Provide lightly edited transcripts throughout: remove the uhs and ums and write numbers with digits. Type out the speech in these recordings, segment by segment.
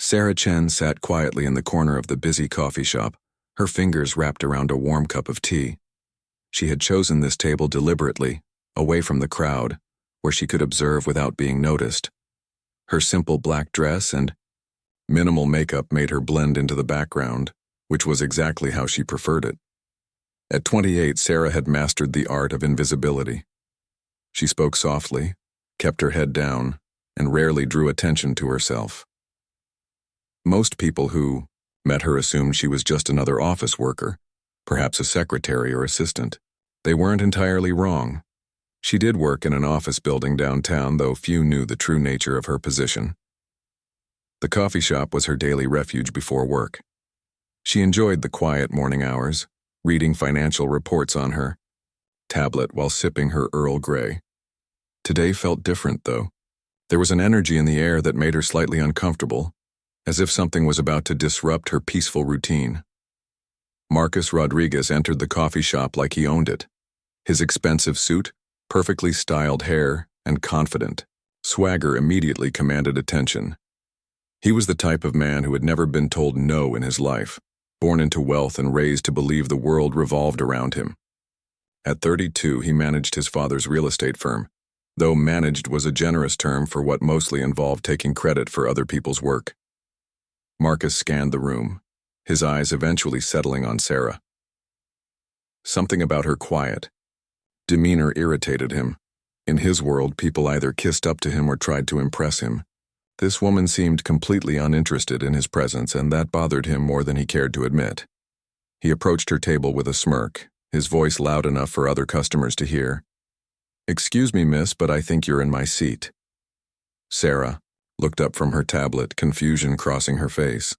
Sarah Chen sat quietly in the corner of the busy coffee shop, her fingers wrapped around a warm cup of tea. She had chosen this table deliberately, away from the crowd, where she could observe without being noticed. Her simple black dress and minimal makeup made her blend into the background, which was exactly how she preferred it. At 28, Sarah had mastered the art of invisibility. She spoke softly, kept her head down, and rarely drew attention to herself. Most people who met her assumed she was just another office worker, perhaps a secretary or assistant. They weren't entirely wrong. She did work in an office building downtown, though few knew the true nature of her position. The coffee shop was her daily refuge before work. She enjoyed the quiet morning hours, reading financial reports on her tablet while sipping her Earl Grey. Today felt different, though. There was an energy in the air that made her slightly uncomfortable, as if something was about to disrupt her peaceful routine. Marcus Rodriguez entered the coffee shop like he owned it. His expensive suit, perfectly styled hair, and confident swagger immediately commanded attention. He was the type of man who had never been told no in his life, born into wealth and raised to believe the world revolved around him. At 32, he managed his father's real estate firm, though managed was a generous term for what mostly involved taking credit for other people's work. Marcus scanned the room, his eyes eventually settling on Sarah. Something about her quiet demeanor irritated him. In his world, people either kissed up to him or tried to impress him. This woman seemed completely uninterested in his presence, and that bothered him more than he cared to admit. He approached her table with a smirk, his voice loud enough for other customers to hear. "Excuse me, miss, but I think you're in my seat." Sarah looked up from her tablet, confusion crossing her face.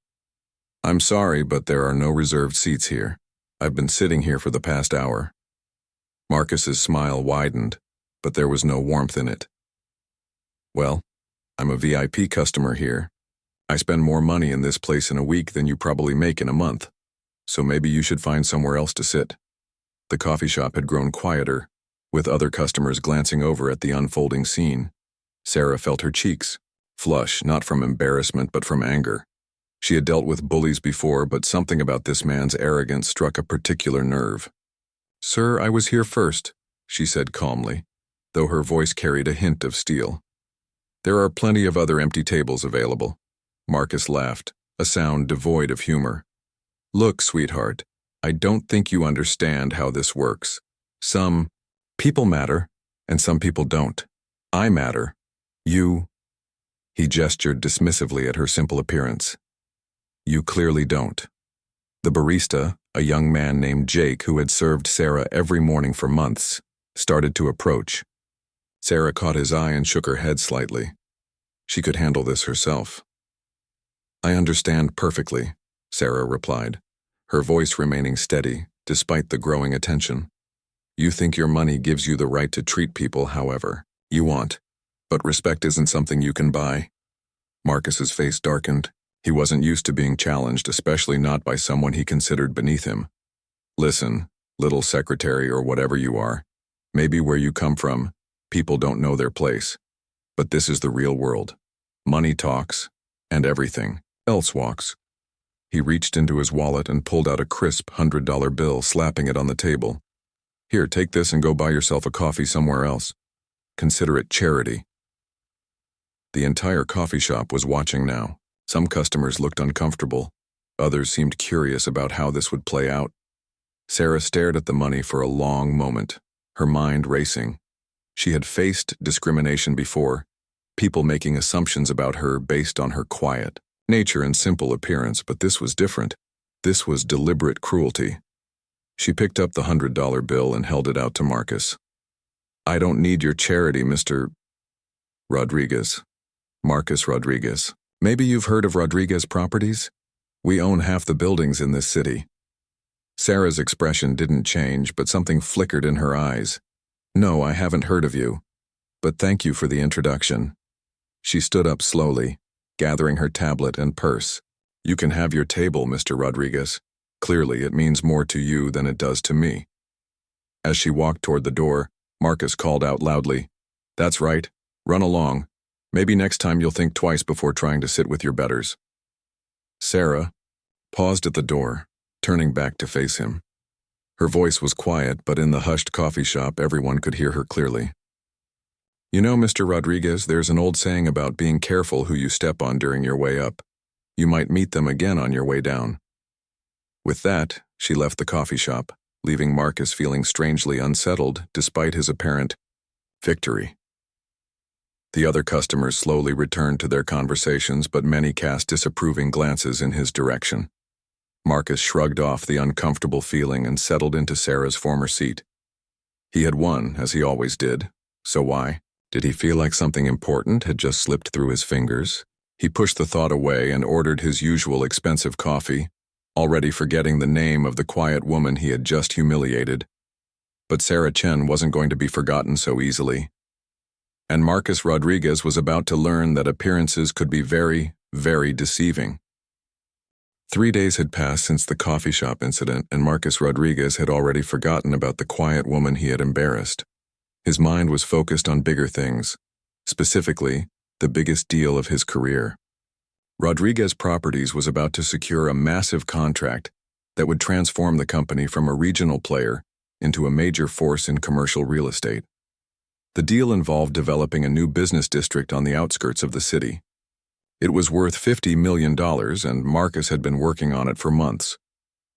"I'm sorry, but there are no reserved seats here. I've been sitting here for the past hour." Marcus's smile widened, but there was no warmth in it. "Well, I'm a VIP customer here. I spend more money in this place in a week than you probably make in a month, so maybe you should find somewhere else to sit." The coffee shop had grown quieter, with other customers glancing over at the unfolding scene. Sarah felt her cheeks flush, not from embarrassment but from anger. She had dealt with bullies before, but something about this man's arrogance struck a particular nerve. "Sir, I was here first," she said calmly, though her voice carried a hint of steel. "There are plenty of other empty tables available." Marcus laughed, a sound devoid of humor. "Look, sweetheart, I don't think you understand how this works. Some people matter, and some people don't. I matter. You—" He gestured dismissively at her simple appearance. "You clearly don't." The barista, a young man named Jake who had served Sarah every morning for months, started to approach. Sarah caught his eye and shook her head slightly. She could handle this herself. "I understand perfectly," Sarah replied, her voice remaining steady despite the growing attention. "You think your money gives you the right to treat people however you want, but respect isn't something you can buy." Marcus's face darkened. He wasn't used to being challenged, especially not by someone he considered beneath him. "Listen, little secretary or whatever you are, maybe where you come from, people don't know their place. But this is the real world. Money talks, and everything else walks." He reached into his wallet and pulled out a crisp $100 bill, slapping it on the table. "Here, take this and go buy yourself a coffee somewhere else. Consider it charity." The entire coffee shop was watching now. Some customers looked uncomfortable. Others seemed curious about how this would play out. Sarah stared at the money for a long moment, her mind racing. She had faced discrimination before, people making assumptions about her based on her quiet nature and simple appearance, but this was different. This was deliberate cruelty. She picked up the $100 bill and held it out to Marcus. "I don't need your charity, Mr. Rodriguez." Marcus Rodriguez. "Maybe you've heard of Rodriguez Properties? We own half the buildings in this city." Sarah's expression didn't change, but something flickered in her eyes. "No, I haven't heard of you, but thank you for the introduction." She stood up slowly, gathering her tablet and purse. "You can have your table, Mr. Rodriguez. Clearly, it means more to you than it does to me." As she walked toward the door, Marcus called out loudly, "That's right. Run along. Maybe next time you'll think twice before trying to sit with your betters." Sarah paused at the door, turning back to face him. Her voice was quiet, but in the hushed coffee shop, everyone could hear her clearly. You know, Mr. Rodriguez, there's an old saying about being careful who you step on during your way up. You might meet them again on your way down. With that, she left the coffee shop, leaving Marcus feeling strangely unsettled despite his apparent victory. The other customers slowly returned to their conversations, but many cast disapproving glances in his direction. Marcus shrugged off the uncomfortable feeling and settled into Sarah's former seat. He had won, as he always did, so why? Did he feel like something important had just slipped through his fingers? He pushed the thought away and ordered his usual expensive coffee, already forgetting the name of the quiet woman he had just humiliated. But Sarah Chen wasn't going to be forgotten so easily. And Marcus Rodriguez was about to learn that appearances could be very, very deceiving. 3 days had passed since the coffee shop incident, and Marcus Rodriguez had already forgotten about the quiet woman he had embarrassed. His mind was focused on bigger things, specifically, the biggest deal of his career. Rodriguez Properties was about to secure a massive contract that would transform the company from a regional player into a major force in commercial real estate. The deal involved developing a new business district on the outskirts of the city. It was worth $50 million, and Marcus had been working on it for months.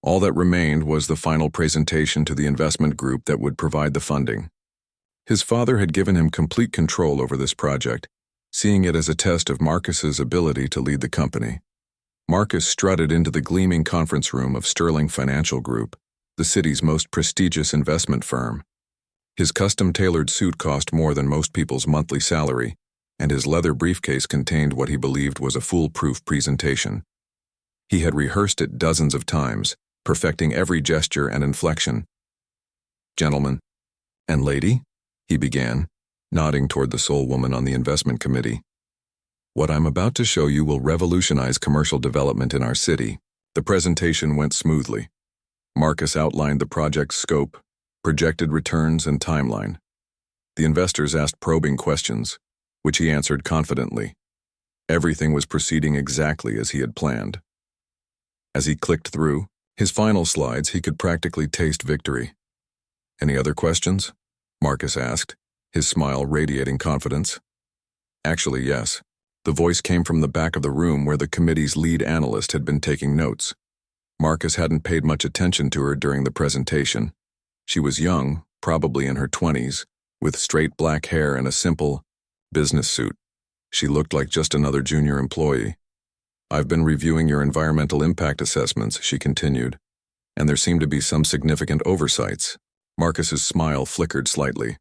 All that remained was the final presentation to the investment group that would provide the funding. His father had given him complete control over this project, seeing it as a test of Marcus's ability to lead the company. Marcus strutted into the gleaming conference room of Sterling Financial Group, the city's most prestigious investment firm. His custom-tailored suit cost more than most people's monthly salary, and his leather briefcase contained what he believed was a foolproof presentation. He had rehearsed it dozens of times, perfecting every gesture and inflection. "Gentlemen and lady," he began, nodding toward the sole woman on the investment committee. "What I'm about to show you will revolutionize commercial development in our city." The presentation went smoothly. Marcus outlined the project's scope, projected returns, and timeline. The investors asked probing questions, which he answered confidently. Everything was proceeding exactly as he had planned. As he clicked through his final slides, he could practically taste victory. "Any other questions?" Marcus asked, his smile radiating confidence. "Actually, yes." The voice came from the back of the room where the committee's lead analyst had been taking notes. Marcus hadn't paid much attention to her during the presentation. She was young, probably in her 20s, with straight black hair and a simple business suit. She looked like just another junior employee. "I've been reviewing your environmental impact assessments," she continued, "and there seem to be some significant oversights." Marcus's smile flickered slightly.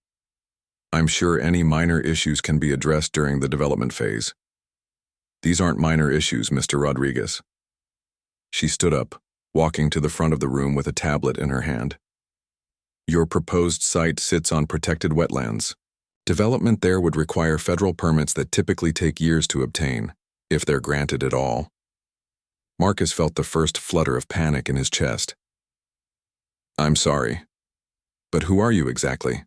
"I'm sure any minor issues can be addressed during the development phase." "These aren't minor issues, Mr. Rodriguez." She stood up, walking to the front of the room with a tablet in her hand. "Your proposed site sits on protected wetlands. Development there would require federal permits that typically take years to obtain, if they're granted at all." Marcus felt the first flutter of panic in his chest. "I'm sorry, but who are you exactly?"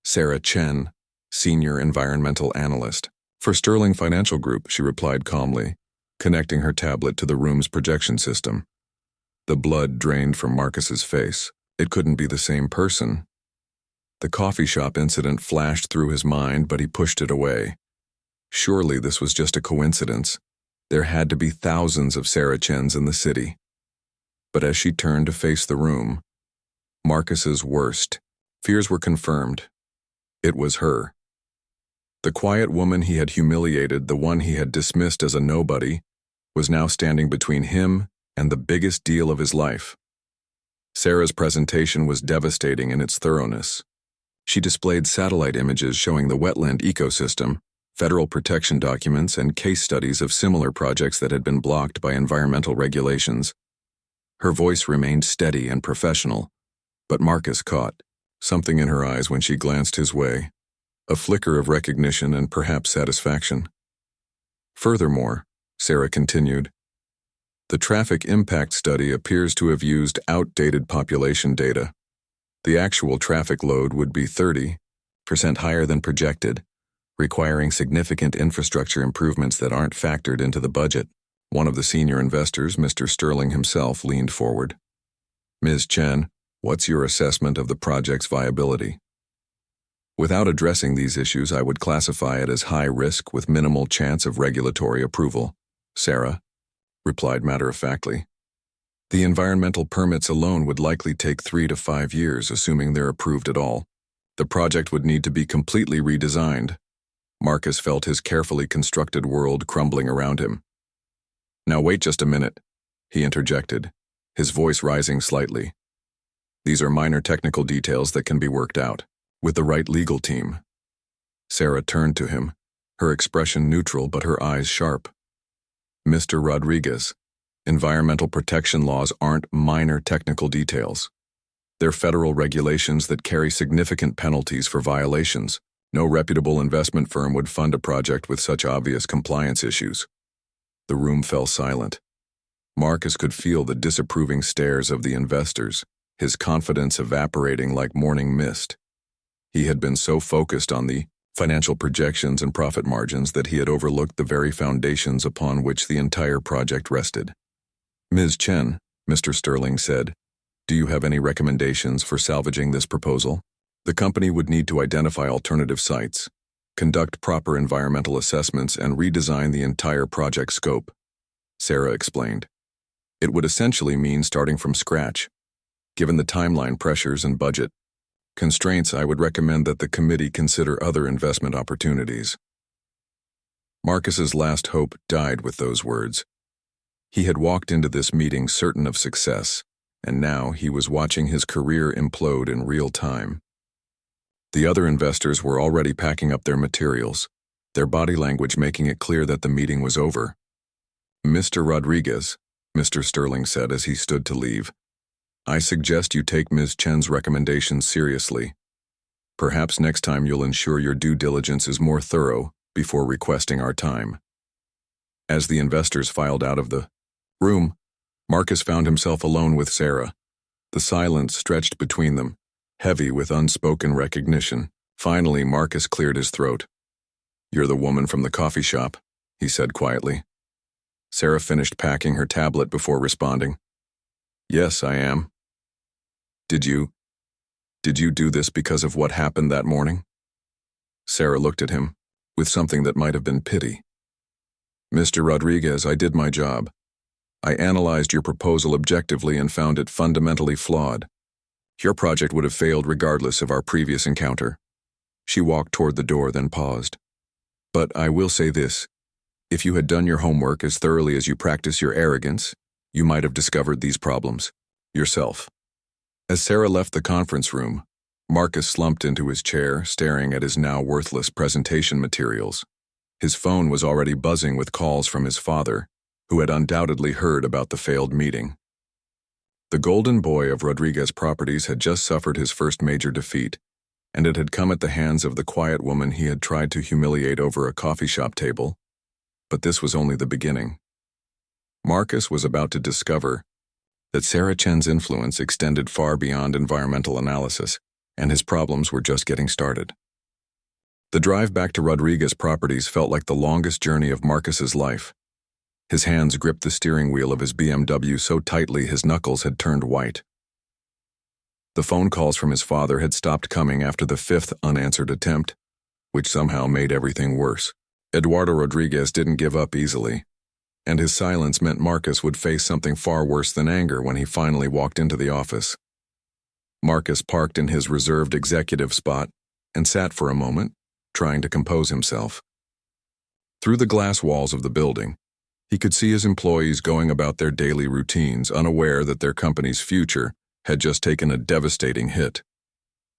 "Sarah Chen, Senior Environmental Analyst for Sterling Financial Group," she replied calmly, connecting her tablet to the room's projection system. The blood drained from Marcus's face. It couldn't be the same person. The coffee shop incident flashed through his mind, but he pushed it away. Surely this was just a coincidence. There had to be thousands of Sarah Chens in the city. But as she turned to face the room, Marcus's worst fears were confirmed. It was her. The quiet woman he had humiliated, the one he had dismissed as a nobody, was now standing between him and the biggest deal of his life. Sarah's presentation was devastating in its thoroughness. She displayed satellite images showing the wetland ecosystem, federal protection documents, and case studies of similar projects that had been blocked by environmental regulations. Her voice remained steady and professional, but Marcus caught something in her eyes when she glanced his way, a flicker of recognition and perhaps satisfaction. "Furthermore," Sarah continued, "the traffic impact study appears to have used outdated population data. The actual traffic load would be 30% higher than projected, requiring significant infrastructure improvements that aren't factored into the budget." One of the senior investors, Mr. Sterling himself, leaned forward. Ms. Chen, what's your assessment of the project's viability? Without addressing these issues, I would classify it as high risk with minimal chance of regulatory approval, Sarah replied matter-of-factly. The environmental permits alone would likely take 3 to 5 years, assuming they're approved at all. The project would need to be completely redesigned. Marcus felt his carefully constructed world crumbling around him. Now wait just a minute, he interjected, his voice rising slightly. These are minor technical details that can be worked out with the right legal team. Sarah turned to him, her expression neutral but her eyes sharp. Mr. Rodriguez, environmental protection laws aren't minor technical details. They're federal regulations that carry significant penalties for violations. No reputable investment firm would fund a project with such obvious compliance issues. The room fell silent. Marcus could feel the disapproving stares of the investors, his confidence evaporating like morning mist. He had been so focused on the financial projections and profit margins that he had overlooked the very foundations upon which the entire project rested. Ms. Chen, Mr. Sterling said, do you have any recommendations for salvaging this proposal? The company would need to identify alternative sites, conduct proper environmental assessments, and redesign the entire project scope, Sarah explained. It would essentially mean starting from scratch. Given the timeline pressures and budget constraints, I would recommend that the committee consider other investment opportunities. Marcus's last hope died with those words. He had walked into this meeting certain of success, and now he was watching his career implode in real time. The other investors were already packing up their materials, their body language making it clear that the meeting was over. Mr. Rodriguez, Mr. Sterling said as he stood to leave, I suggest you take Ms. Chen's recommendations seriously. Perhaps next time you'll ensure your due diligence is more thorough before requesting our time. As the investors filed out of the room, Marcus found himself alone with Sarah. The silence stretched between them, heavy with unspoken recognition. Finally, Marcus cleared his throat. You're the woman from the coffee shop, he said quietly. Sarah finished packing her tablet before responding. Yes, I am. Did you do this because of what happened that morning? Sarah looked at him, with something that might have been pity. Mr. Rodriguez, I did my job. I analyzed your proposal objectively and found it fundamentally flawed. Your project would have failed regardless of our previous encounter. She walked toward the door, then paused. But I will say this. If you had done your homework as thoroughly as you practice your arrogance, you might have discovered these problems yourself. As Sarah left the conference room, Marcus slumped into his chair, staring at his now worthless presentation materials. His phone was already buzzing with calls from his father, who had undoubtedly heard about the failed meeting. The golden boy of Rodriguez Properties had just suffered his first major defeat, and it had come at the hands of the quiet woman he had tried to humiliate over a coffee shop table. But this was only the beginning. Marcus was about to discover that Sarah Chen's influence extended far beyond environmental analysis, and his problems were just getting started. The drive back to Rodriguez Properties felt like the longest journey of Marcus's life. His hands gripped the steering wheel of his BMW so tightly his knuckles had turned white. The phone calls from his father had stopped coming after the 5th unanswered attempt, which somehow made everything worse. Eduardo Rodriguez didn't give up easily, and his silence meant Marcus would face something far worse than anger when he finally walked into the office. Marcus parked in his reserved executive spot and sat for a moment, trying to compose himself. Through the glass walls of the building, he could see his employees going about their daily routines, unaware that their company's future had just taken a devastating hit.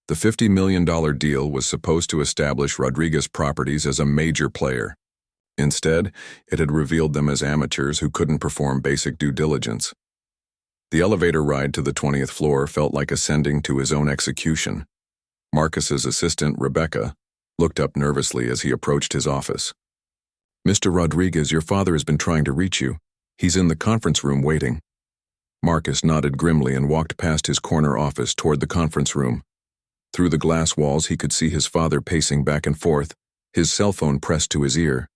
The $50 million deal was supposed to establish Rodriguez Properties as a major player. Instead, it had revealed them as amateurs who couldn't perform basic due diligence. The elevator ride to the 20th floor felt like ascending to his own execution. Marcus's assistant, Rebecca, looked up nervously as he approached his office. Mr. Rodriguez, your father has been trying to reach you. He's in the conference room waiting. Marcus nodded grimly and walked past his corner office toward the conference room. Through the glass walls, he could see his father pacing back and forth, his cell phone pressed to his ear.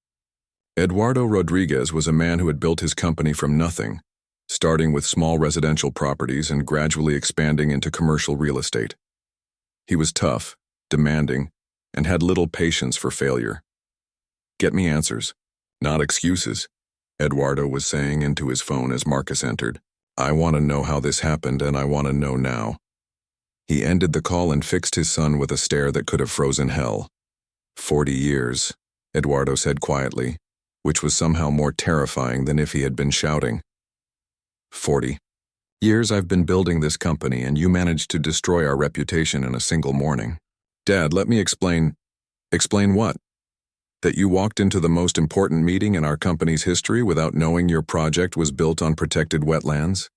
Eduardo Rodriguez was a man who had built his company from nothing, starting with small residential properties and gradually expanding into commercial real estate. He was tough, demanding, and had little patience for failure. "Get me answers, not excuses," Eduardo was saying into his phone as Marcus entered. "I want to know how this happened, and I want to know now." He ended the call and fixed his son with a stare that could have frozen hell. 40 years, Eduardo said quietly, which was somehow more terrifying than if he had been shouting. 40 years I've been building this company, and you managed to destroy our reputation in a single morning. Dad, let me explain. Explain what? That you walked into the most important meeting in our company's history without knowing your project was built on protected wetlands?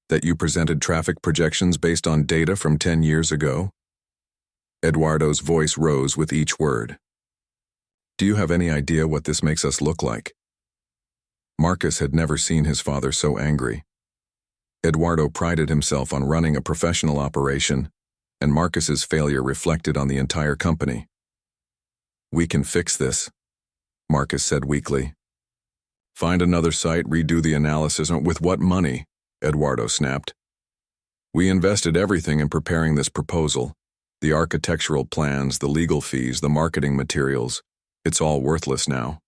That you presented traffic projections based on data from 10 years ago? Eduardo's voice rose with each word. Do you have any idea what this makes us look like? Marcus had never seen his father so angry. Eduardo prided himself on running a professional operation, and Marcus's failure reflected on the entire company. "We can fix this," Marcus said weakly. "Find another site, redo the analysis." "With what money?" Eduardo snapped. "We invested everything in preparing this proposal. The architectural plans, the legal fees, the marketing materials. It's all worthless now.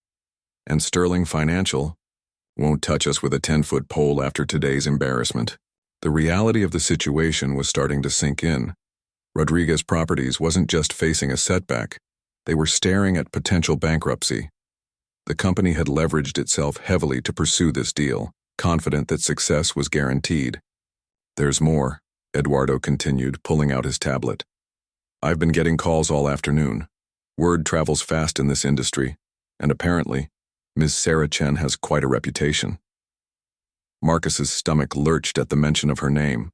And Sterling Financial won't touch us with a 10-foot pole after today's embarrassment." The reality of the situation was starting to sink in. Rodriguez Properties wasn't just facing a setback. They were staring at potential bankruptcy. The company had leveraged itself heavily to pursue this deal, confident that success was guaranteed. "There's more," Eduardo continued, pulling out his tablet. "I've been getting calls all afternoon. Word travels fast in this industry, and apparently, Ms. Sarah Chen has quite a reputation." Marcus's stomach lurched at the mention of her name.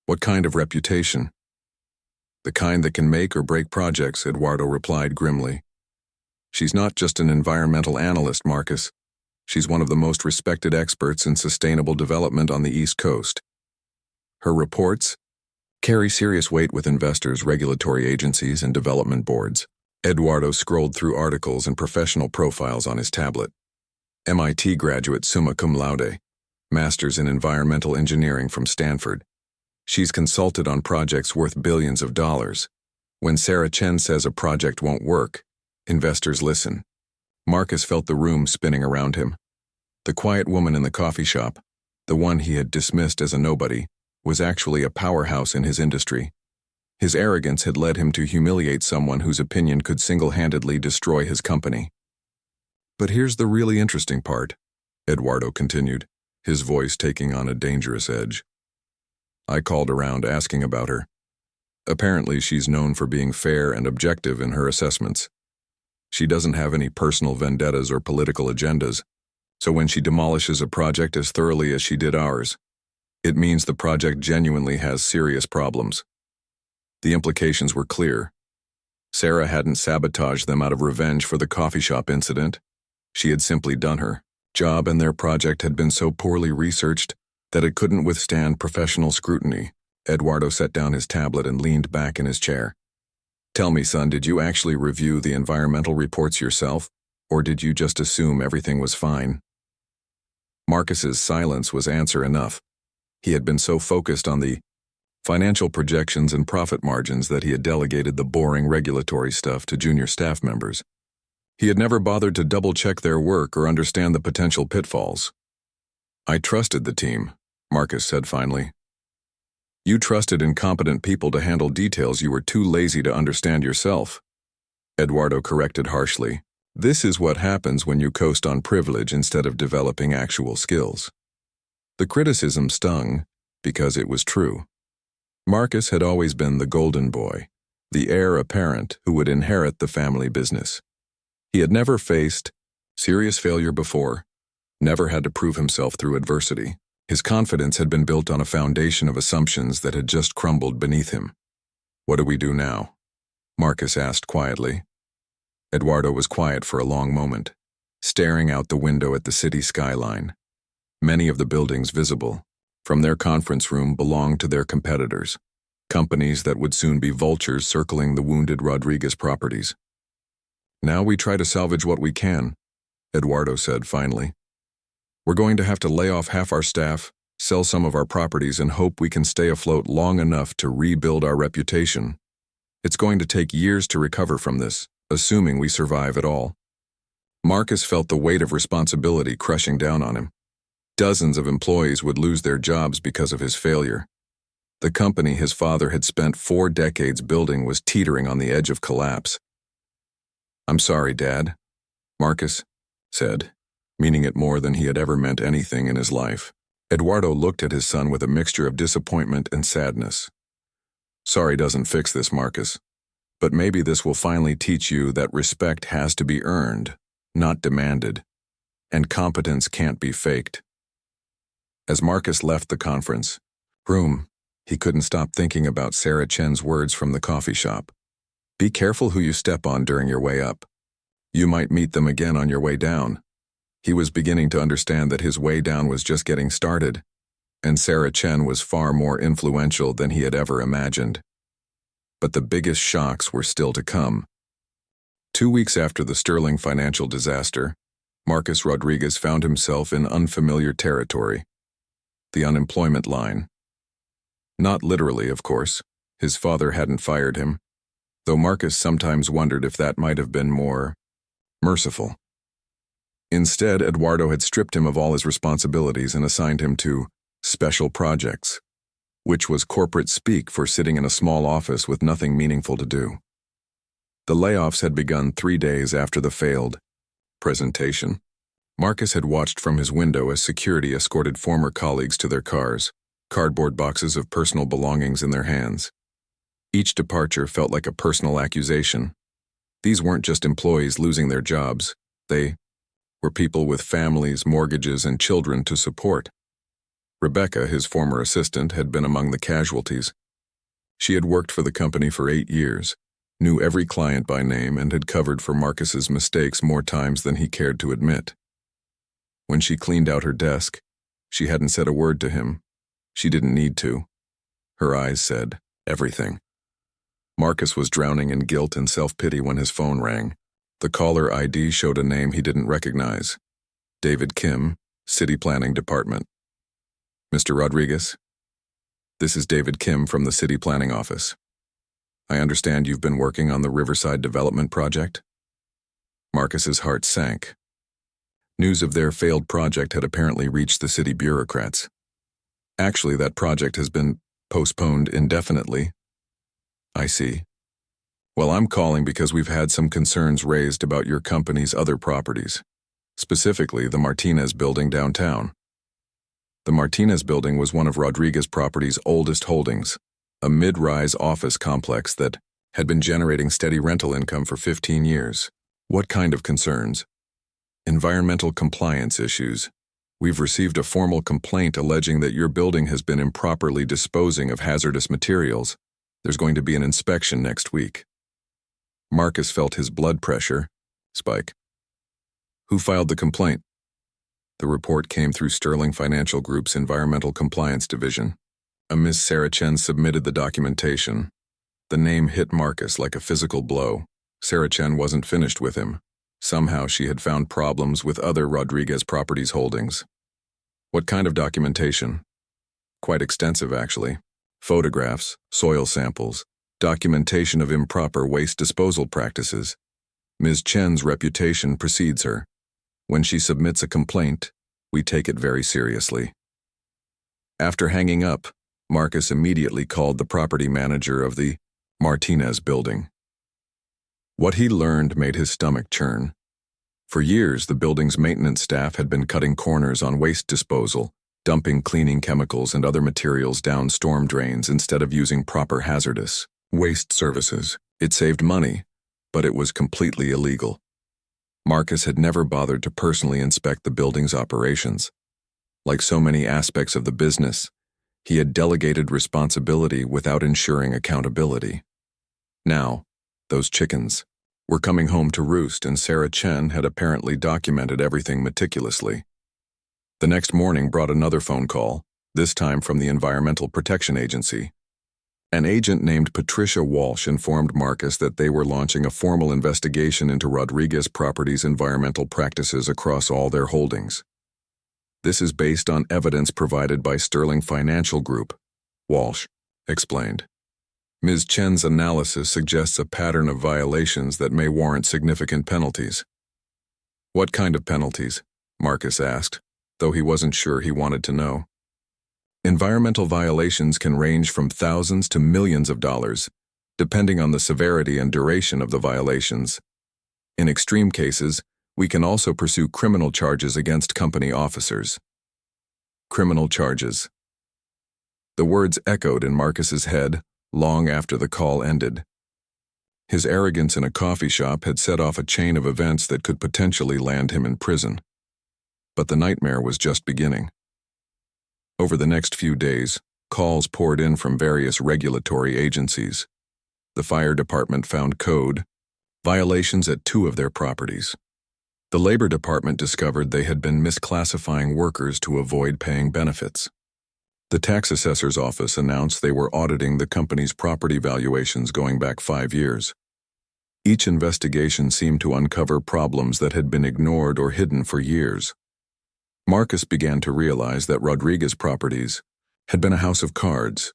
"What kind of reputation?" "The kind that can make or break projects," Eduardo replied grimly. "She's not just an environmental analyst, Marcus. She's one of the most respected experts in sustainable development on the East Coast. Her reports carry serious weight with investors, regulatory agencies, and development boards." Eduardo scrolled through articles and professional profiles on his tablet. MIT graduate summa cum laude, master's in environmental engineering from Stanford. She's consulted on projects worth billions of dollars. When Sarah Chen says a project won't work, investors listen. Marcus felt the room spinning around him. The quiet woman in the coffee shop, the one he had dismissed as a nobody, was actually a powerhouse in his industry. His arrogance had led him to humiliate someone whose opinion could single-handedly destroy his company. "But here's the really interesting part," Eduardo continued, his voice taking on a dangerous edge. "I called around asking about her. Apparently she's known for being fair and objective in her assessments. She doesn't have any personal vendettas or political agendas, so when she demolishes a project as thoroughly as she did ours, it means the project genuinely has serious problems." The implications were clear. Sarah hadn't sabotaged them out of revenge for the coffee shop incident. She had simply done her job, and their project had been so poorly researched that it couldn't withstand professional scrutiny. Eduardo set down his tablet and leaned back in his chair. "Tell me, son, did you actually review the environmental reports yourself, or did you just assume everything was fine?" Marcus's silence was answer enough. He had been so focused on the financial projections and profit margins that he had delegated the boring regulatory stuff to junior staff members. He had never bothered to double-check their work or understand the potential pitfalls. "I trusted the team," Marcus said finally. "You trusted incompetent people to handle details you were too lazy to understand yourself," Eduardo corrected harshly. "This is what happens when you coast on privilege instead of developing actual skills." The criticism stung because it was true. Marcus had always been the golden boy, the heir apparent who would inherit the family business. He had never faced serious failure before, never had to prove himself through adversity. His confidence had been built on a foundation of assumptions that had just crumbled beneath him. "What do we do now?" Marcus asked quietly. Eduardo was quiet for a long moment, staring out the window at the city skyline. Many of the buildings visible from their conference room belonged to their competitors, companies that would soon be vultures circling the wounded Rodriguez Properties. "Now we try to salvage what we can," Eduardo said finally. "We're going to have to lay off half our staff, sell some of our properties, and hope we can stay afloat long enough to rebuild our reputation. It's going to take years to recover from this, assuming we survive at all." Marcus felt the weight of responsibility crushing down on him. Dozens of employees would lose their jobs because of his failure. The company his father had spent 4 decades building was teetering on the edge of collapse. "I'm sorry, Dad," Marcus said, meaning it more than he had ever meant anything in his life. Eduardo looked at his son with a mixture of disappointment and sadness. "Sorry doesn't fix this, Marcus, but maybe this will finally teach you that respect has to be earned, not demanded, and competence can't be faked." As Marcus left the conference room, he couldn't stop thinking about Sarah Chen's words from the coffee shop. "Be careful who you step on during your way up. You might meet them again on your way down." He was beginning to understand that his way down was just getting started, and Sarah Chen was far more influential than he had ever imagined. But the biggest shocks were still to come. 2 weeks after the Sterling financial disaster, Marcus Rodriguez found himself in unfamiliar territory: the unemployment line. Not literally, of course. His father hadn't fired him, though Marcus sometimes wondered if that might have been more merciful. Instead, Eduardo had stripped him of all his responsibilities and assigned him to special projects, which was corporate speak for sitting in a small office with nothing meaningful to do. The layoffs had begun 3 days after the failed presentation. Marcus had watched from his window as security escorted former colleagues to their cars, cardboard boxes of personal belongings in their hands. Each departure felt like a personal accusation. These weren't just employees losing their jobs. They were people with families, mortgages, and children to support. Rebecca, his former assistant, had been among the casualties. She had worked for the company for 8 years, knew every client by name, and had covered for Marcus's mistakes more times than he cared to admit. When she cleaned out her desk, she hadn't said a word to him. She didn't need to. Her eyes said everything. Marcus was drowning in guilt and self-pity when his phone rang. The caller ID showed a name he didn't recognize: David Kim, City Planning Department. "Mr. Rodriguez? This is David Kim from the City Planning Office. I understand you've been working on the Riverside Development Project?" Marcus's heart sank. News of their failed project had apparently reached the city bureaucrats. "Actually, that project has been postponed indefinitely." "I see. Well, I'm calling because we've had some concerns raised about your company's other properties, specifically the Martinez building downtown." The Martinez building was one of Rodriguez Properties' oldest holdings, a mid-rise office complex that had been generating steady rental income for 15 years. "What kind of concerns?" "Environmental compliance issues. We've received a formal complaint alleging that your building has been improperly disposing of hazardous materials. There's going to be an inspection next week." Marcus felt his blood pressure spike. "Who filed the complaint?" The report came through Sterling Financial Group's Environmental Compliance Division. A Miss Sarah Chen submitted the documentation. The name hit Marcus like a physical blow. Sarah Chen wasn't finished with him. Somehow she had found problems with other Rodriguez Properties holdings. "What kind of documentation?" "Quite extensive, actually. Photographs, soil samples, documentation of improper waste disposal practices. Ms. Chen's reputation precedes her. When she submits a complaint, we take it very seriously." After hanging up, Marcus immediately called the property manager of the Martinez building. What he learned made his stomach churn. For years, the building's maintenance staff had been cutting corners on waste disposal, dumping cleaning chemicals and other materials down storm drains instead of using proper hazardous waste services. It saved money, but it was completely illegal. Marcus had never bothered to personally inspect the building's operations. Like so many aspects of the business, he had delegated responsibility without ensuring accountability. Now, those chickens were coming home to roost, and Sarah Chen had apparently documented everything meticulously. The next morning brought another phone call, this time from the Environmental Protection Agency. An agent named Patricia Walsh informed Marcus that they were launching a formal investigation into Rodriguez Properties' environmental practices across all their holdings. This is based on evidence provided by Sterling Financial Group, Walsh explained. Ms. Chen's analysis suggests a pattern of violations that may warrant significant penalties. What kind of penalties? Marcus asked, though he wasn't sure he wanted to know. Environmental violations can range from thousands to millions of dollars, depending on the severity and duration of the violations. In extreme cases, we can also pursue criminal charges against company officers. Criminal charges. The words echoed in Marcus's head long after the call ended. His arrogance in a coffee shop had set off a chain of events that could potentially land him in prison. But the nightmare was just beginning. Over the next few days, calls poured in from various regulatory agencies. The fire department found code violations at 2 of their properties. The labor department discovered they had been misclassifying workers to avoid paying benefits. The tax assessor's office announced they were auditing the company's property valuations going back 5 years. Each investigation seemed to uncover problems that had been ignored or hidden for years. Marcus began to realize that Rodriguez Properties had been a house of cards,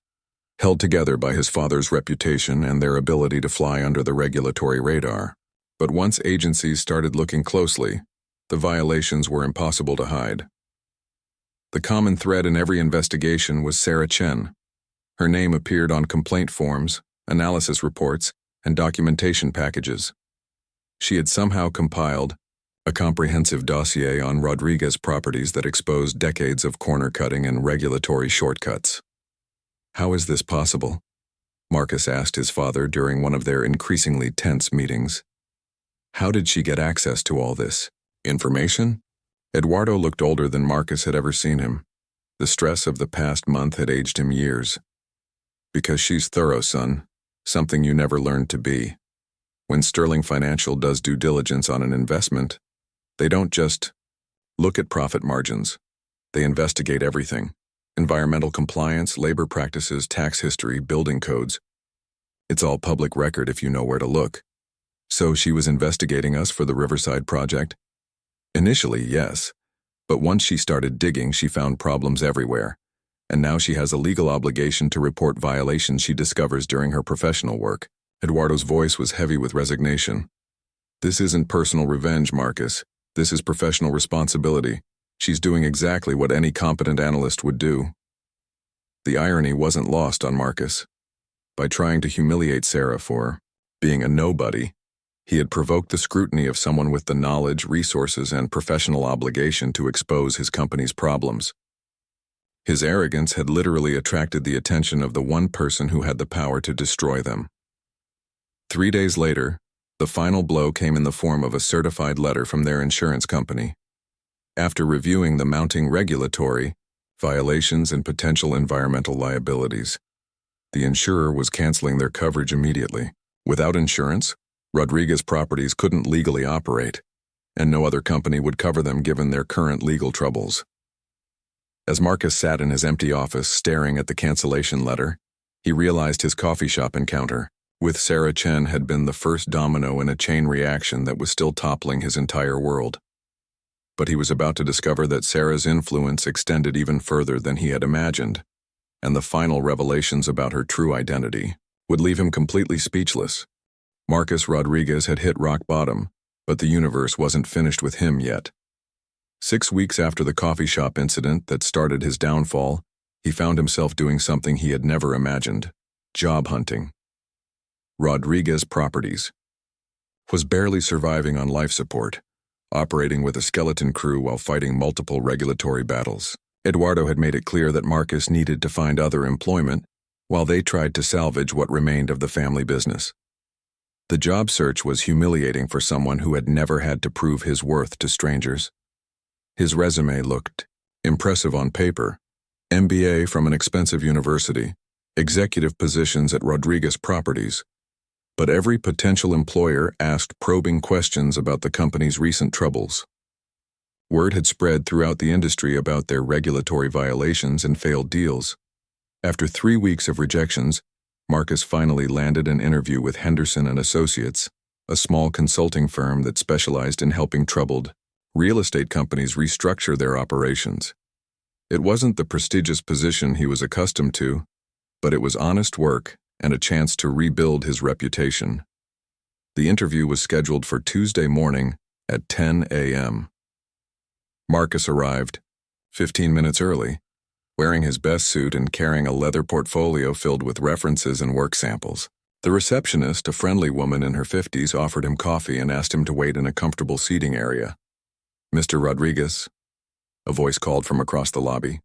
held together by his father's reputation and their ability to fly under the regulatory radar. But once agencies started looking closely, the violations were impossible to hide. The common thread in every investigation was Sarah Chen. Her name appeared on complaint forms, analysis reports, and documentation packages. She had somehow compiled a comprehensive dossier on Rodriguez Properties that exposed decades of corner-cutting and regulatory shortcuts. How is this possible? Marcus asked his father during one of their increasingly tense meetings. How did she get access to all this information? Eduardo looked older than Marcus had ever seen him. The stress of the past month had aged him years. Because she's thorough, son, something you never learned to be. When Sterling Financial does due diligence on an investment, they don't just look at profit margins. They investigate everything: environmental compliance, labor practices, tax history, building codes. It's all public record if you know where to look. So she was investigating us for the Riverside project? Initially, yes. But once she started digging, she found problems everywhere. And now she has a legal obligation to report violations she discovers during her professional work. Eduardo's voice was heavy with resignation. This isn't personal revenge, Marcus. This is professional responsibility. She's doing exactly what any competent analyst would do. The irony wasn't lost on Marcus. By trying to humiliate Sarah for being a nobody, he had provoked the scrutiny of someone with the knowledge, resources, and professional obligation to expose his company's problems. His arrogance had literally attracted the attention of the one person who had the power to destroy them. 3 days later, the final blow came in the form of a certified letter from their insurance company. After reviewing the mounting regulatory violations and potential environmental liabilities, the insurer was canceling their coverage immediately. Without insurance, Rodriguez Properties couldn't legally operate, and no other company would cover them given their current legal troubles. As Marcus sat in his empty office staring at the cancellation letter, he realized his coffee shop encounter with Sarah Chen had been the first domino in a chain reaction that was still toppling his entire world. But he was about to discover that Sarah's influence extended even further than he had imagined, and the final revelations about her true identity would leave him completely speechless. Marcus Rodriguez had hit rock bottom, but the universe wasn't finished with him yet. 6 weeks after the coffee shop incident that started his downfall, he found himself doing something he had never imagined: job hunting. Rodriguez Properties was barely surviving on life support, operating with a skeleton crew while fighting multiple regulatory battles. Eduardo had made it clear that Marcus needed to find other employment while they tried to salvage what remained of the family business. The job search was humiliating for someone who had never had to prove his worth to strangers. His resume looked impressive on paper: MBA from an expensive university, executive positions at Rodriguez Properties. But every potential employer asked probing questions about the company's recent troubles. Word had spread throughout the industry about their regulatory violations and failed deals. After 3 weeks of rejections, Marcus finally landed an interview with Henderson and Associates, a small consulting firm that specialized in helping troubled real estate companies restructure their operations. It wasn't the prestigious position he was accustomed to, but it was honest work and a chance to rebuild his reputation. The interview was scheduled for Tuesday morning at 10 a.m. Marcus arrived 15 minutes early, wearing his best suit and carrying a leather portfolio filled with references and work samples. The receptionist, a friendly woman in her 50s, offered him coffee and asked him to wait in a comfortable seating area. "Mr. Rodriguez?" a voice called from across the lobby.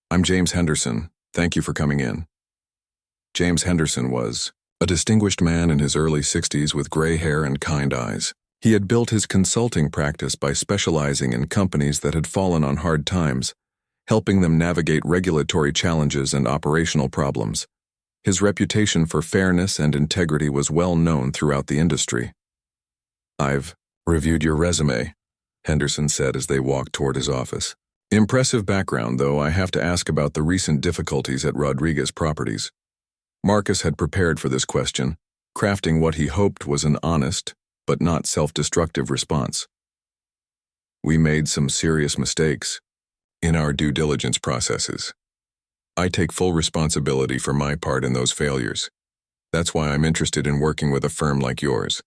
"I'm James Henderson. Thank you for coming in." James Henderson was a distinguished man in his early 60s with gray hair and kind eyes. He had built his consulting practice by specializing in companies that had fallen on hard times, helping them navigate regulatory challenges and operational problems. His reputation for fairness and integrity was well known throughout the industry. "I've reviewed your resume," Henderson said as they walked toward his office. "Impressive background, though I have to ask about the recent difficulties at Rodriguez Properties." Marcus had prepared for this question, crafting what he hoped was an honest, but not self-destructive response. "We made some serious mistakes in our due diligence processes. I take full responsibility for my part in those failures. That's why I'm interested in working with a firm like yours.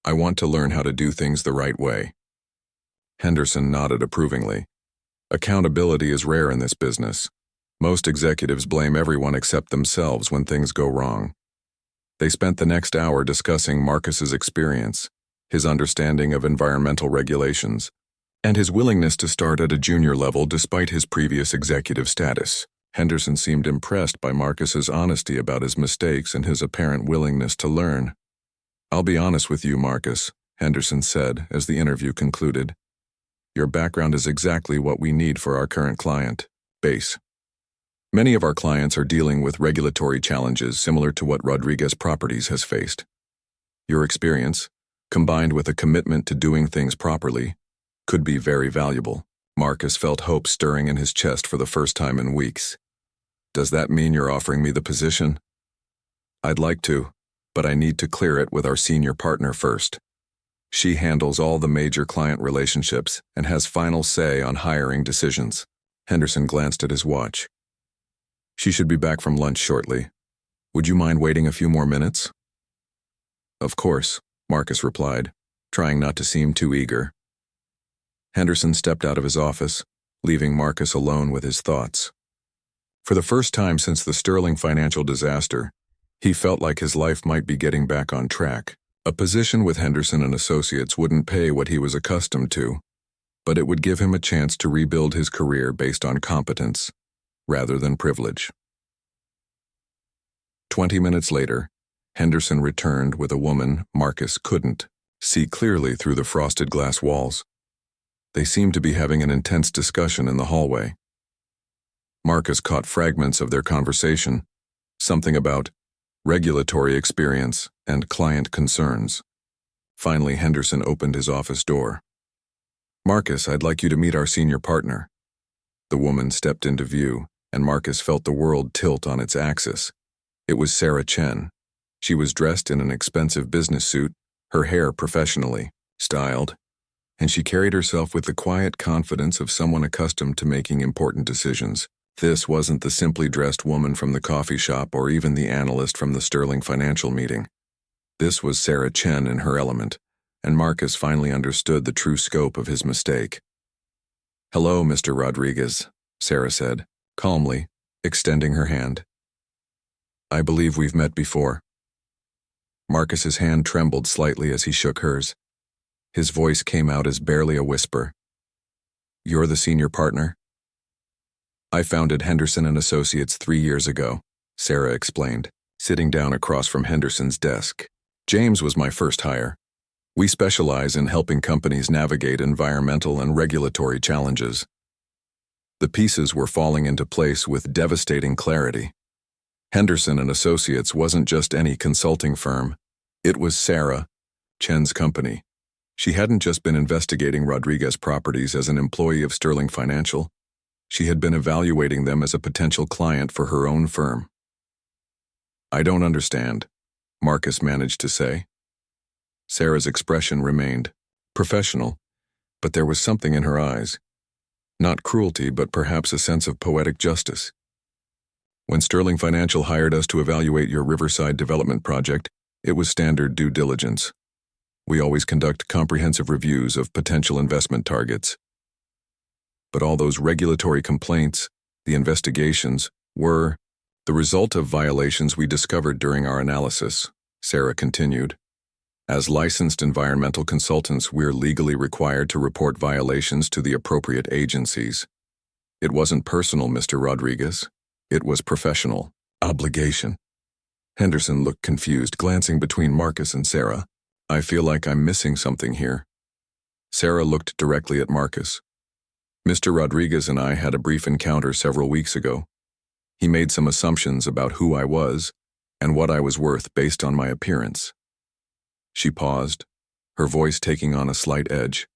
I want to learn how to do things the right way." Henderson nodded approvingly. Accountability is rare in this business. Most executives blame everyone except themselves when things go wrong. They spent the next hour discussing Marcus's experience, his understanding of environmental regulations, and his willingness to start at a junior level despite his previous executive status. Henderson seemed impressed by Marcus's honesty about his mistakes and his apparent willingness to learn. "I'll be honest with you, Marcus," Henderson said as the interview concluded. "Your background is exactly what we need for our current client base. Many of our clients are dealing with regulatory challenges similar to what Rodriguez Properties has faced. Your experience, combined with a commitment to doing things properly, could be very valuable." Marcus felt hope stirring in his chest for the first time in weeks. "Does that mean you're offering me the position?" "I'd like to, but I need to clear it with our senior partner first. She handles all the major client relationships and has final say on hiring decisions." Henderson glanced at his watch. "She should be back from lunch shortly. Would you mind waiting a few more minutes?" "Of course," Marcus replied, trying not to seem too eager. Henderson stepped out of his office, leaving Marcus alone with his thoughts. For the first time since the Sterling financial disaster, he felt like his life might be getting back on track. A position with Henderson and Associates wouldn't pay what he was accustomed to, but it would give him a chance to rebuild his career based on competence, rather than privilege. 20 minutes later, Henderson returned with a woman Marcus couldn't see clearly through the frosted glass walls. They seemed to be having an intense discussion in the hallway. Marcus caught fragments of their conversation, something about regulatory experience and client concerns. Finally, Henderson opened his office door. "Marcus, I'd like you to meet our senior partner." The woman stepped into view, and Marcus felt the world tilt on its axis. It was Sarah Chen. She was dressed in an expensive business suit, her hair professionally styled, and she carried herself with the quiet confidence of someone accustomed to making important decisions. This wasn't the simply dressed woman from the coffee shop or even the analyst from the Sterling financial meeting. This was Sarah Chen in her element, and Marcus finally understood the true scope of his mistake. "Hello, Mr. Rodriguez," Sarah said, calmly, extending her hand. "I believe we've met before." Marcus's hand trembled slightly as he shook hers. His voice came out as barely a whisper. "You're the senior partner?" "I founded Henderson and Associates 3 years ago," Sarah explained, sitting down across from Henderson's desk. "James was my first hire. We specialize in helping companies navigate environmental and regulatory challenges." The pieces were falling into place with devastating clarity. Henderson and Associates wasn't just any consulting firm. It was Sarah Chen's company. She hadn't just been investigating Rodriguez Properties as an employee of Sterling Financial. She had been evaluating them as a potential client for her own firm. I don't understand, Marcus managed to say. Sarah's expression remained professional, but there was something in her eyes. Not cruelty, but perhaps a sense of poetic justice. When Sterling Financial hired us to evaluate your Riverside development project, it was standard due diligence. We always conduct comprehensive reviews of potential investment targets. But all those regulatory complaints, the investigations, were the result of violations we discovered during our analysis, Sarah continued. As licensed environmental consultants, we're legally required to report violations to the appropriate agencies. It wasn't personal, Mr. Rodriguez. It was professional obligation. Henderson looked confused, glancing between Marcus and Sarah. I feel like I'm missing something here. Sarah looked directly at Marcus. Mr. Rodriguez and I had a brief encounter several weeks ago. He made some assumptions about who I was and what I was worth based on my appearance. She paused, her voice taking on a slight edge.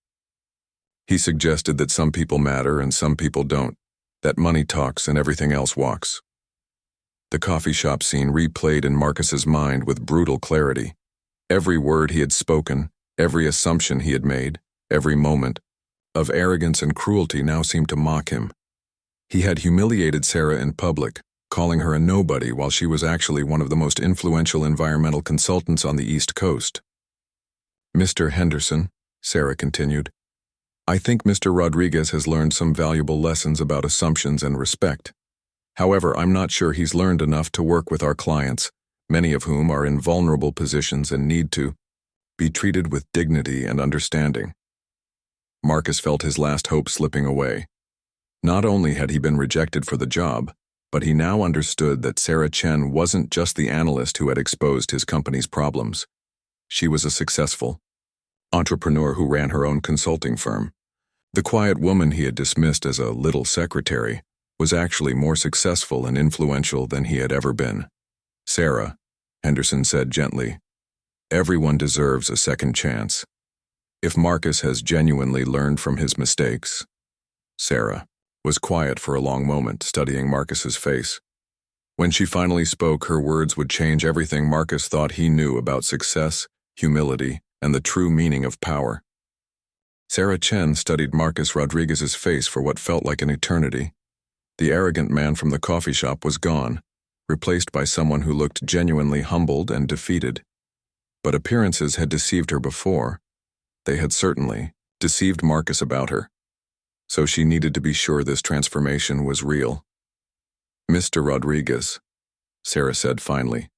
He suggested that some people matter and some people don't, that money talks and everything else walks. The coffee shop scene replayed in Marcus's mind with brutal clarity. Every word he had spoken, every assumption he had made, every moment of arrogance and cruelty now seemed to mock him. He had humiliated Sarah in public, calling her a nobody while she was actually one of the most influential environmental consultants on the East Coast. Mr. Henderson, Sarah continued, I think Mr. Rodriguez has learned some valuable lessons about assumptions and respect. However, I'm not sure he's learned enough to work with our clients, many of whom are in vulnerable positions and need to be treated with dignity and understanding. Marcus felt his last hope slipping away. Not only had he been rejected for the job, but he now understood that Sarah Chen wasn't just the analyst who had exposed his company's problems. She was a successful entrepreneur who ran her own consulting firm. The quiet woman he had dismissed as a little secretary was actually more successful and influential than he had ever been. Sarah, Henderson said gently, everyone deserves a second chance. If Marcus has genuinely learned from his mistakes. Sarah was quiet for a long moment, studying Marcus's face. When she finally spoke, her words would change everything Marcus thought he knew about success, humility, and the true meaning of power. Sarah Chen studied Marcus Rodriguez's face for what felt like an eternity. The arrogant man from the coffee shop was gone, replaced by someone who looked genuinely humbled and defeated. But appearances had deceived her before. They had certainly deceived Marcus about her. So she needed to be sure this transformation was real. Mr. Rodriguez, Sarah said finally,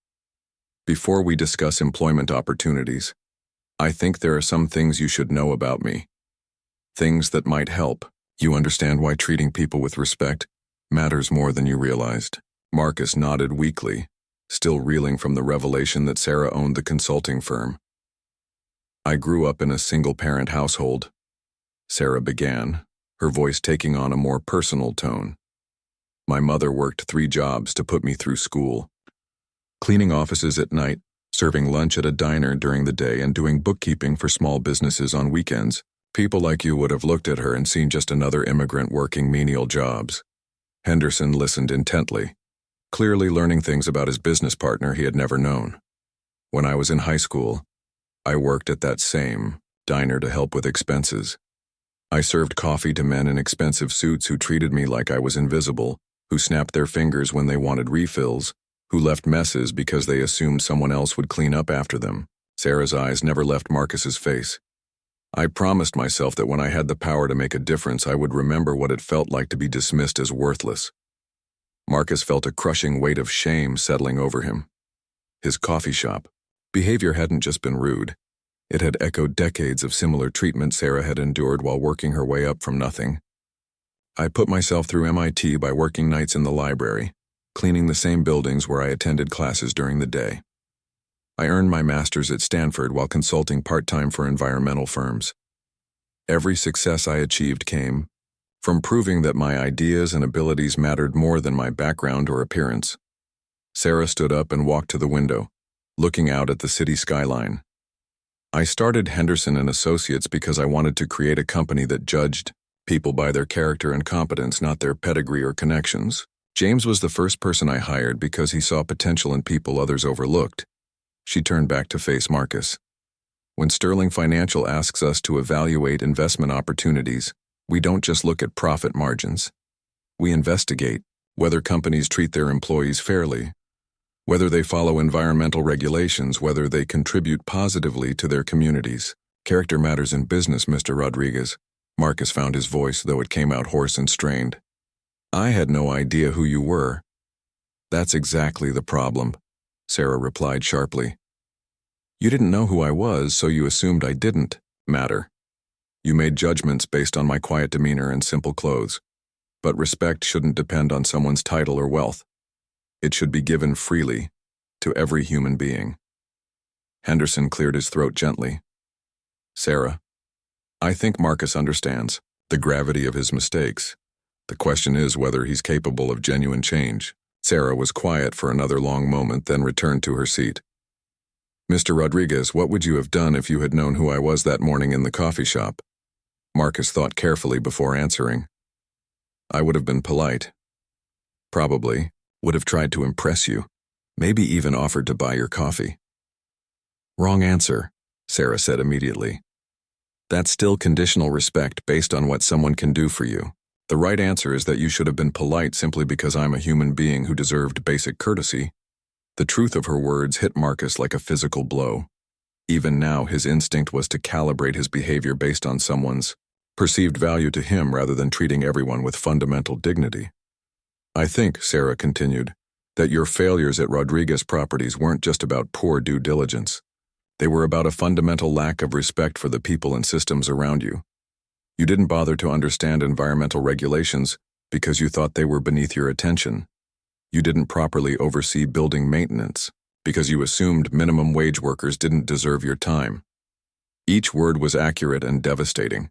before we discuss employment opportunities, I think there are some things you should know about me. Things that might help. You understand why treating people with respect matters more than you realized. Marcus nodded weakly, still reeling from the revelation that Sarah owned the consulting firm. I grew up in a single-parent household, Sarah began, her voice taking on a more personal tone. My mother worked 3 jobs to put me through school, cleaning offices at night, serving lunch at a diner during the day, and doing bookkeeping for small businesses on weekends. People like you would have looked at her and seen just another immigrant working menial jobs. Henderson listened intently, clearly learning things about his business partner he had never known. When I was in high school, I worked at that same diner to help with expenses. I served coffee to men in expensive suits who treated me like I was invisible, who snapped their fingers when they wanted refills, who left messes because they assumed someone else would clean up after them. Sarah's eyes never left Marcus's face. I promised myself that when I had the power to make a difference, I would remember what it felt like to be dismissed as worthless. Marcus felt a crushing weight of shame settling over him. His coffee shop behavior hadn't just been rude. It had echoed decades of similar treatment Sarah had endured while working her way up from nothing. I put myself through MIT by working nights in the library, cleaning the same buildings where I attended classes during the day. I earned my master's at Stanford while consulting part-time for environmental firms. Every success I achieved came from proving that my ideas and abilities mattered more than my background or appearance. Sarah stood up and walked to the window, looking out at the city skyline. I started Henderson and Associates because I wanted to create a company that judged people by their character and competence, not their pedigree or connections. James was the first person I hired because he saw potential in people others overlooked. She turned back to face Marcus. When Sterling Financial asks us to evaluate investment opportunities, we don't just look at profit margins. We investigate whether companies treat their employees fairly, whether they follow environmental regulations, whether they contribute positively to their communities. Character matters in business, Mr. Rodriguez. Marcus found his voice, though it came out hoarse and strained. I had no idea who you were. That's exactly the problem, Sarah replied sharply. You didn't know who I was, so you assumed I didn't matter. You made judgments based on my quiet demeanor and simple clothes. But respect shouldn't depend on someone's title or wealth. It should be given freely to every human being. Henderson cleared his throat gently. Sarah, I think Marcus understands the gravity of his mistakes. The question is whether he's capable of genuine change. Sarah was quiet for another long moment, then returned to her seat. Mr. Rodriguez, what would you have done if you had known who I was that morning in the coffee shop? Marcus thought carefully before answering. I would have been polite. Probably would have tried to impress you, maybe even offered to buy your coffee. Wrong answer, Sarah said immediately. That's still conditional respect based on what someone can do for you. The right answer is that you should have been polite simply because I'm a human being who deserved basic courtesy. The truth of her words hit Marcus like a physical blow. Even now, his instinct was to calibrate his behavior based on someone's perceived value to him rather than treating everyone with fundamental dignity. I think, Sarah continued, that your failures at Rodriguez Properties weren't just about poor due diligence. They were about a fundamental lack of respect for the people and systems around you. You didn't bother to understand environmental regulations because you thought they were beneath your attention. You didn't properly oversee building maintenance because you assumed minimum wage workers didn't deserve your time. Each word was accurate and devastating.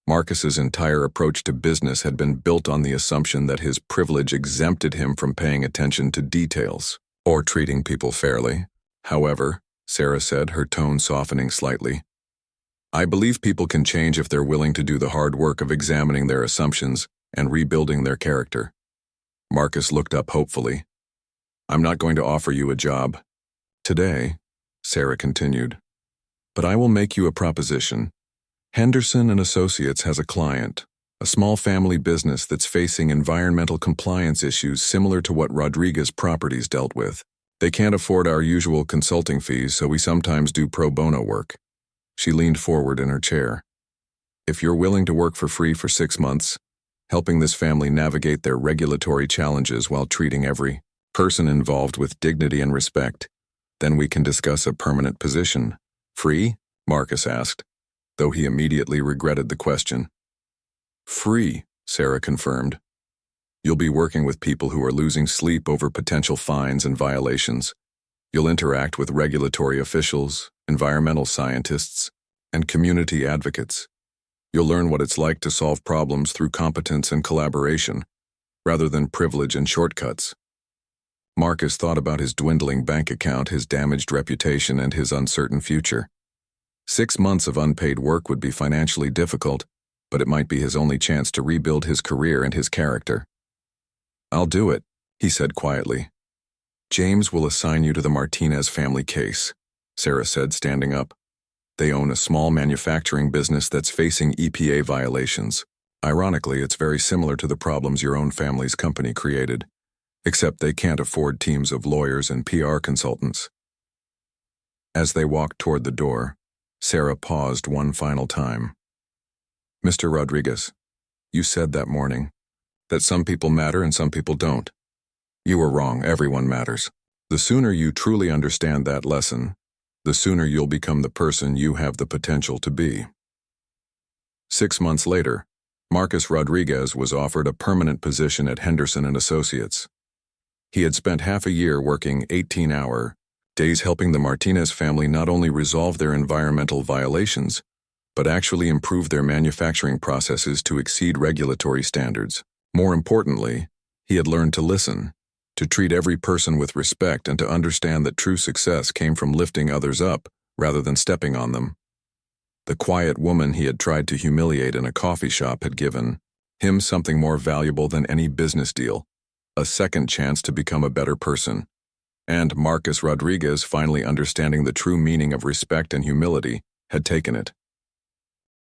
Marcus's entire approach to business had been built on the assumption that his privilege exempted him from paying attention to details or treating people fairly. However, Sarah said, her tone softening slightly, I believe people can change if they're willing to do the hard work of examining their assumptions and rebuilding their character. Marcus looked up hopefully. I'm not going to offer you a job today, Sarah continued, but I will make you a proposition. Henderson and Associates has a client, a small family business that's facing environmental compliance issues similar to what Rodriguez Properties dealt with. They can't afford our usual consulting fees, so we sometimes do pro bono work. She leaned forward in her chair. If you're willing to work for free for 6 months, helping this family navigate their regulatory challenges while treating every person involved with dignity and respect, then we can discuss a permanent position. Free? Marcus asked, though he immediately regretted the question. Free, Sarah confirmed. You'll be working with people who are losing sleep over potential fines and violations. You'll interact with regulatory officials, environmental scientists, and community advocates. You'll learn what it's like to solve problems through competence and collaboration, rather than privilege and shortcuts. Marcus thought about his dwindling bank account, his damaged reputation, and his uncertain future. 6 months of unpaid work would be financially difficult, but it might be his only chance to rebuild his career and his character. I'll do it, he said quietly. James will assign you to the Martinez family case, Sarah said, standing up. They own a small manufacturing business that's facing EPA violations. Ironically, it's very similar to the problems your own family's company created, except they can't afford teams of lawyers and PR consultants. As they walked toward the door, Sarah paused one final time. Mr. Rodriguez, you said that morning that some people matter and some people don't. You were wrong, everyone matters. The sooner you truly understand that lesson, the sooner you'll become the person you have the potential to be. 6 months later, Marcus Rodriguez was offered a permanent position at Henderson and Associates. He had spent half a year working 18-hour days helping the Martinez family not only resolve their environmental violations, but actually improve their manufacturing processes to exceed regulatory standards. More importantly, he had learned to listen, to treat every person with respect, and to understand that true success came from lifting others up rather than stepping on them. The quiet woman he had tried to humiliate in a coffee shop had given him something more valuable than any business deal, a second chance to become a better person. And Marcus Rodriguez, finally understanding the true meaning of respect and humility, had taken it.